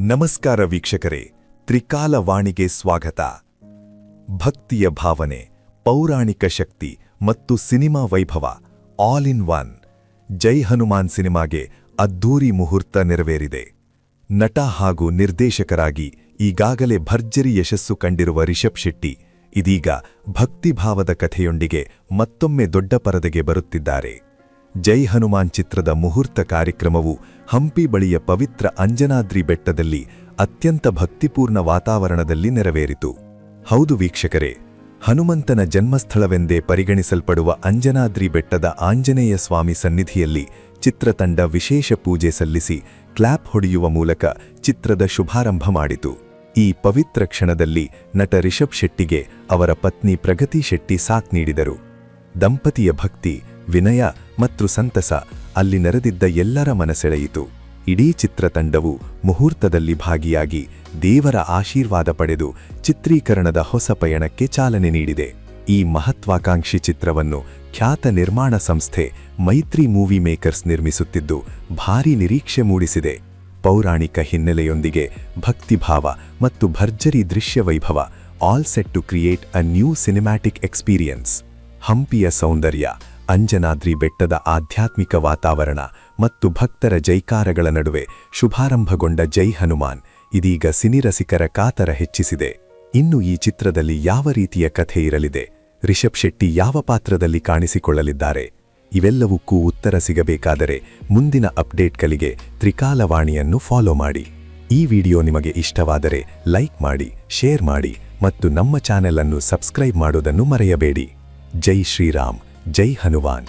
ನಮಸ್ಕಾರ ವೀಕ್ಷಕರೇ, ತ್ರಿಕಾಲವಾಣಿಗೆ ಸ್ವಾಗತ. ಭಕ್ತಿಯ ಭಾವನೆ, ಪೌರಾಣಿಕ ಶಕ್ತಿ ಮತ್ತು ಸಿನಿಮಾ ವೈಭವ ಆಲ್ ಇನ್ ಒನ್. ಜೈ ಹನುಮಾನ್ ಸಿನಿಮಾಗೆ ಅದ್ಧೂರಿ ಮುಹೂರ್ತ ನೆರವೇರಿದೆ. ನಟ ಹಾಗೂ ನಿರ್ದೇಶಕರಾಗಿ ಈಗಾಗಲೇ ಭರ್ಜರಿ ಯಶಸ್ಸು ಕಂಡಿರುವ ರಿಷಬ್ ಶೆಟ್ಟಿ ಇದೀಗ ಭಕ್ತಿಭಾವದ ಕಥೆಯೊಂದಿಗೆ ಮತ್ತೊಮ್ಮೆ ದೊಡ್ಡ ಪರದೆಗೆ ಬರುತ್ತಿದ್ದಾರೆ. ಜೈ ಹನುಮಾನ್ ಚಿತ್ರದ ಮುಹೂರ್ತ ಕಾರ್ಯಕ್ರಮವು ಹಂಪಿ ಬಳಿಯ ಪವಿತ್ರ ಅಂಜನಾದ್ರಿ ಬೆಟ್ಟದಲ್ಲಿ ಅತ್ಯಂತ ಭಕ್ತಿಪೂರ್ಣ ವಾತಾವರಣದಲ್ಲಿ ನೆರವೇರಿತು. ಹೌದು ವೀಕ್ಷಕರೇ, ಹನುಮಂತನ ಜನ್ಮಸ್ಥಳವೆಂದೇ ಪರಿಗಣಿಸಲ್ಪಡುವ ಅಂಜನಾದ್ರಿ ಬೆಟ್ಟದ ಆಂಜನೇಯ ಸ್ವಾಮಿ ಸನ್ನಿಧಿಯಲ್ಲಿ ಚಿತ್ರತಂಡ ವಿಶೇಷ ಪೂಜೆ ಸಲ್ಲಿಸಿ ಕ್ಲಾಪ್ ಹೊಡೆಯುವ ಮೂಲಕ ಚಿತ್ರದ ಶುಭಾರಂಭ ಮಾಡಿತು. ಈ ಪವಿತ್ರ ಕ್ಷಣದಲ್ಲಿ ನಟ ರಿಷಬ್ ಶೆಟ್ಟಿಗೆ ಅವರ ಪತ್ನಿ ಪ್ರಗತಿ ಶೆಟ್ಟಿ ಸಾಥ್ ನೀಡಿದರು. ದಂಪತಿಯ ಭಕ್ತಿ, ವಿನಯ ಮತ್ತು ಸಂತಸ ಅಲ್ಲಿ ನೆರೆದಿದ್ದ ಎಲ್ಲರ ಮನಸೆಳೆಯಿತು. ಇಡೀ ಚಿತ್ರತಂಡವು ಮುಹೂರ್ತದಲ್ಲಿ ಭಾಗಿಯಾಗಿ ದೇವರ ಆಶೀರ್ವಾದ ಪಡೆದು ಚಿತ್ರೀಕರಣದ ಹೊಸ ಪಯಣಕ್ಕೆ ಚಾಲನೆ ನೀಡಿದೆ. ಈ ಮಹತ್ವಾಕಾಂಕ್ಷಿ ಚಿತ್ರವನ್ನು ಖ್ಯಾತ ನಿರ್ಮಾಣ ಸಂಸ್ಥೆ ಮೈತ್ರಿ ಮೂವಿ ಮೇಕರ್ಸ್ ನಿರ್ಮಿಸುತ್ತಿದ್ದು ಭಾರೀ ನಿರೀಕ್ಷೆ ಮೂಡಿಸಿದೆ. ಪೌರಾಣಿಕ ಹಿನ್ನೆಲೆಯೊಂದಿಗೆ ಭಕ್ತಿಭಾವ ಮತ್ತು ಭರ್ಜರಿ ದೃಶ್ಯವೈಭವ, all set to create a new cinematic experience. ಹಂಪಿಯ ಸೌಂದರ್ಯ, ಅಂಜನಾದ್ರಿ ಬೆಟ್ಟದ ಆಧ್ಯಾತ್ಮಿಕ ವಾತಾವರಣ ಮತ್ತು ಭಕ್ತರ ಜೈಕಾರಗಳ ನಡುವೆ ಶುಭಾರಂಭಗೊಂಡ ಜೈ ಹನುಮಾನ್ ಇದೀಗ ಸಿನಿರಸಿಕರ ಕಾತರ ಹೆಚ್ಚಿಸಿದೆ. ಇನ್ನು ಈ ಚಿತ್ರದಲ್ಲಿ ಯಾವ ರೀತಿಯ ಕಥೆ ಇರಲಿದೆ, ರಿಷಬ್ ಶೆಟ್ಟಿ ಯಾವ ಪಾತ್ರದಲ್ಲಿ ಕಾಣಿಸಿಕೊಳ್ಳಲಿದ್ದಾರೆ, ಇವೆಲ್ಲವಕ್ಕೂ ಉತ್ತರ ಸಿಗಬೇಕಾದರೆ ಮುಂದಿನ ಅಪ್ಡೇಟ್ಗಳಿಗೆ ತ್ರಿಕಾಲವಾಣಿಯನ್ನು ಫಾಲೋ ಮಾಡಿ. ಈ ವಿಡಿಯೋ ನಿಮಗೆ ಇಷ್ಟವಾದರೆ ಲೈಕ್ ಮಾಡಿ, ಶೇರ್ ಮಾಡಿ ಮತ್ತು ನಮ್ಮ ಚಾನೆಲ್ ಅನ್ನು ಸಬ್ಸ್ಕ್ರೈಬ್ ಮಾಡೋದನ್ನು ಮರೆಯಬೇಡಿ. ಜೈ ಶ್ರೀರಾಮ್, ಜೈ ಹನುಮಾನ್.